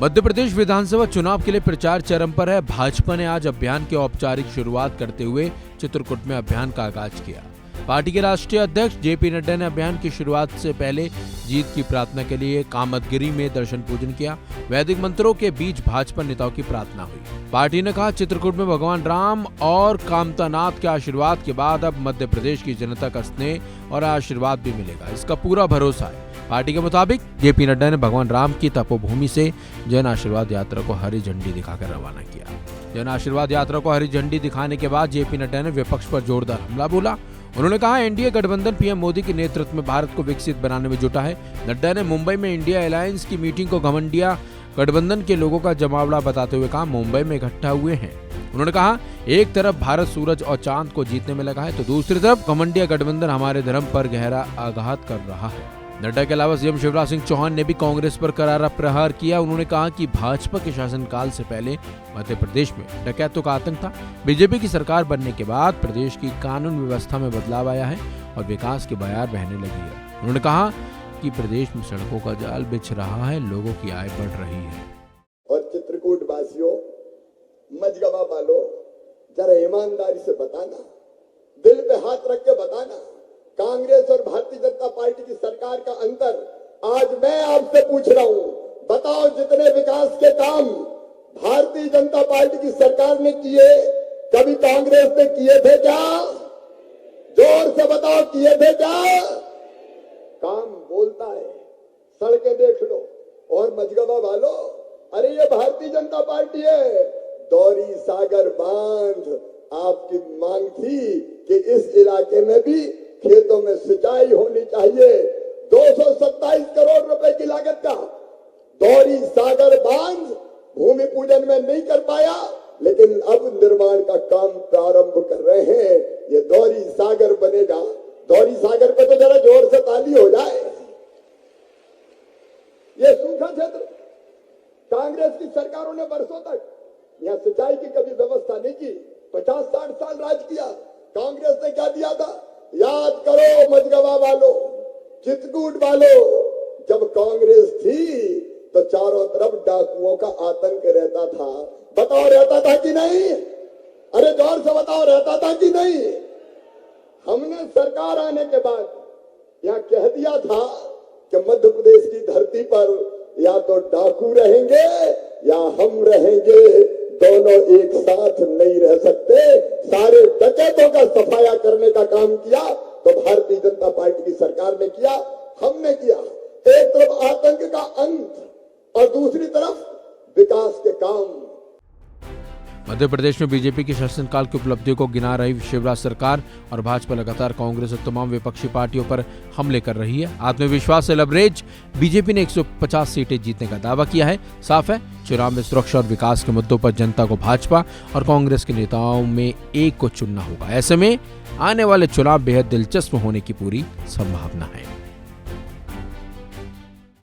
मध्य प्रदेश विधानसभा चुनाव के लिए प्रचार चरम पर है। भाजपा ने आज अभियान की औपचारिक शुरुआत करते हुए चित्रकूट में अभियान का आगाज किया। पार्टी के राष्ट्रीय अध्यक्ष जेपी नड्डा ने अभियान की शुरुआत से पहले जीत की प्रार्थना के लिए कामतगिरी में दर्शन पूजन किया। वैदिक मंत्रों के बीच भाजपा नेताओं की प्रार्थना हुई। पार्टी ने कहा, चित्रकूट में भगवान राम और कामतानाथ के आशीर्वाद के बाद अब मध्य प्रदेश की जनता का स्नेह और आशीर्वाद भी मिलेगा, इसका पूरा भरोसा है। पार्टी के मुताबिक जेपी नड्डा ने भगवान राम की तपोभूमि से जन आशीर्वाद यात्रा को हरी झंडी दिखाकर रवाना किया। जन आशीर्वाद यात्रा को हरी झंडी दिखाने के बाद जेपी नड्डा ने विपक्ष पर जोरदार हमला बोला। उन्होंने कहा, एनडीए गठबंधन पीएम मोदी के नेतृत्व में भारत को विकसित बनाने में जुटा है। नड्डा ने मुंबई में इंडिया अलायंस की मीटिंग को घमंडिया गठबंधन के लोगों का जमावड़ा बताते हुए कहा, मुंबई में इकट्ठा हुए हैं। उन्होंने कहा, एक तरफ भारत सूरज और चांद को जीतने में लगा है तो दूसरी तरफ घमंडिया गठबंधन हमारे धर्म पर गहरा आघात कर रहा है। नड्डा के अलावा सीएम शिवराज सिंह चौहान ने भी कांग्रेस पर करारा प्रहार किया। उन्होंने कहा कि भाजपा के शासनकाल से पहले मध्य प्रदेश में डकैतों का आतंक था। बीजेपी की सरकार बनने के बाद प्रदेश की कानून व्यवस्था में बदलाव आया है और विकास की बयार बहने लगी है। उन्होंने कहा कि प्रदेश में सड़कों का जाल बिछ रहा है, लोगों की आय बढ़ रही है। और चित्रकूट वासियों, मजगवा वालों, जरा ईमानदारी से बताना, दिल पे हाथ रख के बताना, कांग्रेस और भारतीय जनता पार्टी की सरकार का अंतर आज मैं आपसे पूछ रहा हूं। बताओ, जितने विकास के काम भारतीय जनता पार्टी की सरकार ने किए, कभी कांग्रेस ने किए थे क्या? जोर से बताओ, किए थे क्या? काम बोलता है, सड़कें देख लो। और मजगवा वालों, अरे ये भारतीय जनता पार्टी है। दौरी सागर बांध आपकी मांग थी कि इस इलाके में भी खेतों में सिंचाई होनी चाहिए। 227 करोड़ रुपए की लागत का दौरी सागर बांध भूमि पूजन में नहीं कर पाया, लेकिन अब निर्माण का काम प्रारंभ कर रहे हैं। ये दौरी सागर बनेगा। दौरी सागर पे तो जरा जोर से ताली हो जाए। ये सूखा क्षेत्र, कांग्रेस की सरकारों ने बरसों तक यहां सिंचाई की कभी व्यवस्था नहीं की। 50-60 साल राज किया। कांग्रेस ने क्या दिया था? याद करो मजगवा वालों, चित्रकूट वालों, जब कांग्रेस थी तो चारों तरफ डाकुओं का आतंक रहता था। बताओ, रहता था कि नहीं? अरे जोर से बताओ, रहता था कि नहीं? हमने सरकार आने के बाद यहां कह दिया था कि मध्य प्रदेश की धरती पर या तो डाकू रहेंगे या हम रहेंगे, दोनों एक साथ नहीं रह सकते। सारे डकैतों का सफाया करने का काम किया तो भारतीय जनता पार्टी की सरकार ने किया, हमने किया। एक तरफ आतंक का अंत और दूसरी तरफ विकास के काम। मध्य प्रदेश में बीजेपी के शासनकाल की उपलब्धियों को गिना रही शिवराज सरकार और भाजपा लगातार कांग्रेस और तमाम विपक्षी पार्टियों पर हमले कर रही है। आत्मविश्वास से लबरेज बीजेपी ने 150 सीटें जीतने का दावा किया है। साफ है, चुनाव में सुरक्षा और विकास के मुद्दों पर जनता को भाजपा और कांग्रेस के नेताओं में एक को चुनना होगा। ऐसे में आने वाले चुनाव बेहद दिलचस्प होने की पूरी संभावना है।